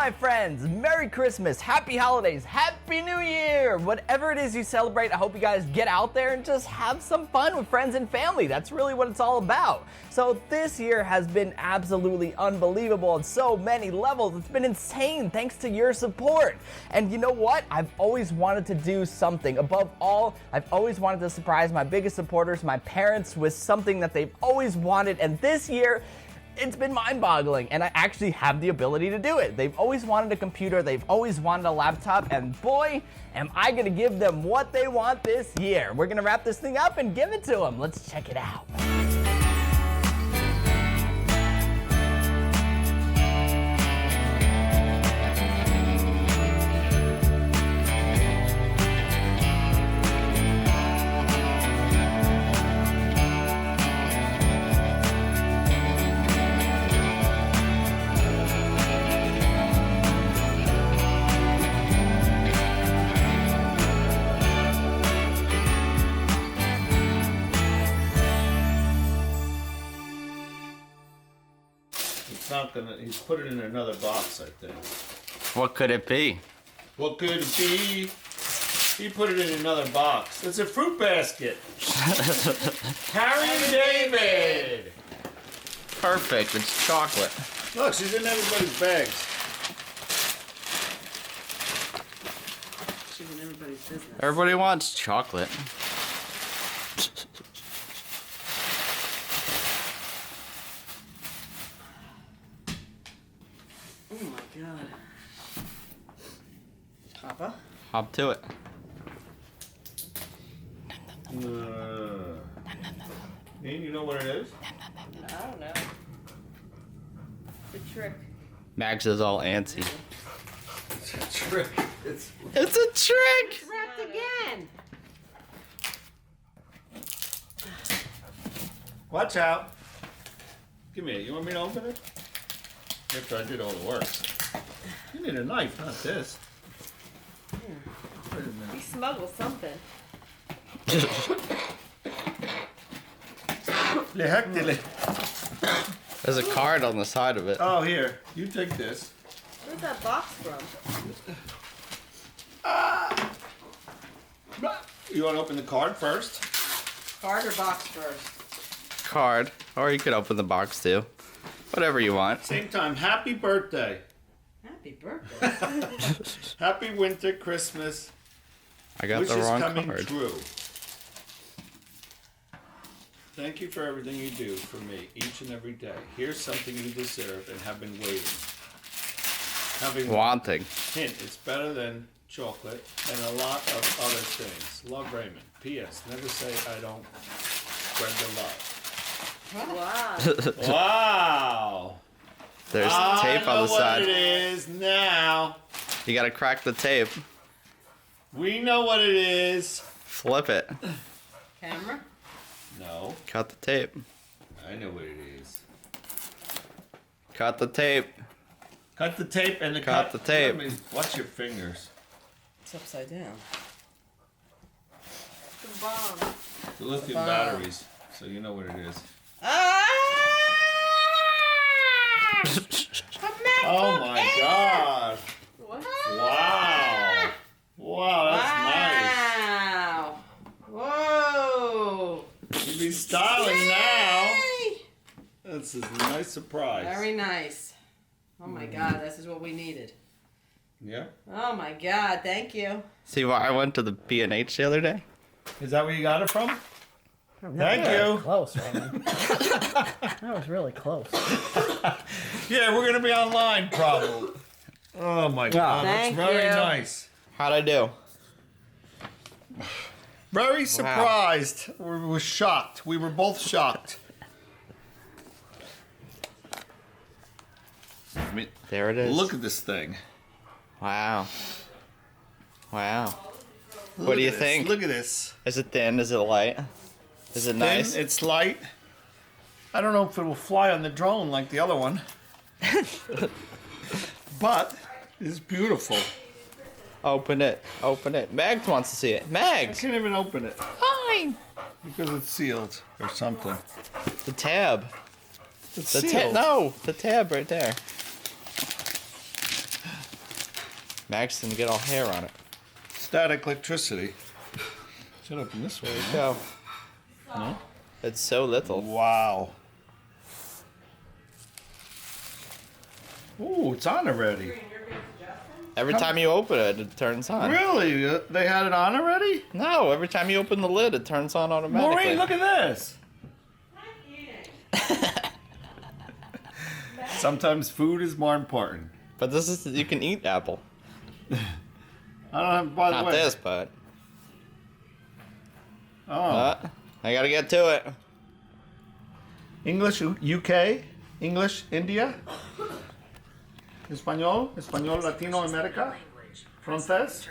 my friends, Merry Christmas, Happy Holidays, Happy New Year! Whatever it is you celebrate, I hope you guys get out there and just have some fun with friends and family. That's really what it's all about. So this year has been absolutely unbelievable on so many levels. It's been insane thanks to your support. And you know what? I've always wanted to do something. Above all, I've always wanted to surprise my biggest supporters, my parents, with something that they've always wanted. And this year, it's been mind-boggling, and I actually have the ability to do it. They've always wanted a computer, they've always wanted a laptop, and boy, am I gonna give them what they want this year. We're gonna wrap this thing up and give it to them. Let's check it out. He's put it in another box, I think. What could it be? What could it be? He put it in another box. It's a fruit basket. Harry and David. Perfect, it's chocolate. Look, she's in everybody's bags. She's in everybody's business. Everybody wants chocolate. Oh my god. Papa? Hop to it. Ian, you know what it is? I don't know. The trick. Max is all antsy. It's a trick. It's a trick! Wrapped again! Watch out. Give me it. You want me to open it? After I did all the work. You need a knife, not this. Wait a minute. He smuggled something. The heck did it? There's a card on the side of it. Oh, here. You take this. Where's that box from? You want to open the card first? Card or box first? Card. Or you could open the box too. Whatever you want. Same time. Happy birthday. Happy birthday. Happy winter, Christmas. I got Which the is wrong coming card. true. Thank you for everything you do for me each and every day. Here's something you deserve and have been waiting. Wanting. Hint, it's better than chocolate and a lot of other things. Love, Raymond. P.S. Never say I don't spread the love. Wow. Wow. There's tape on the side. I know what it is now. You gotta crack the tape. We know what it is. Flip it. Camera? No, Cut the tape. I know what it is. Cut the tape. Cut the tape and the Cut the tape. Watch your fingers. It's upside down. The bomb. The lithium Bomb. batteries, so you know what it is. Ah! Oh my God! What? Wow! Wow, that's Wow! Whoa! nice. You'll be styling now. Yay! That's a nice surprise. Very nice. Oh my God, this is what we needed. Yeah. Oh my God, thank you. See why I went to the B&H the other day? Is that where you got it from? Thank you. Close, Raymond. That was really close. Yeah, we're gonna be online probably. Oh my God, that's Thank very you. nice. How'd I do? Very surprised. We were shocked. We were both shocked. I mean, There it is. look at this thing. Wow. Wow. Look What do you at this. think? Look at this. Is it thin? Is it light? Is it nice? Thin, it's light. I don't know if it will fly on the drone like the other one. But it's beautiful. Open it. Open it. Mags wants to see it. I Mags! can't even open it Fine! because it's sealed or something. The tab. It's The sealed. no! The tab right there. Max didn't get all hair on it. Static electricity. Should open this way. Go. No? It's so little. Wow. Ooh, it's on already. Every time you open it, it turns on. Really? They had it on already? No, every time you open the lid, it turns on automatically. Maureen, look at this. Sometimes food is more important. But this is, you can eat apple. I don't have, by the Not way. this, but. Oh. I gotta get to it. English UK? English India? Español? Español Latino America? Francés?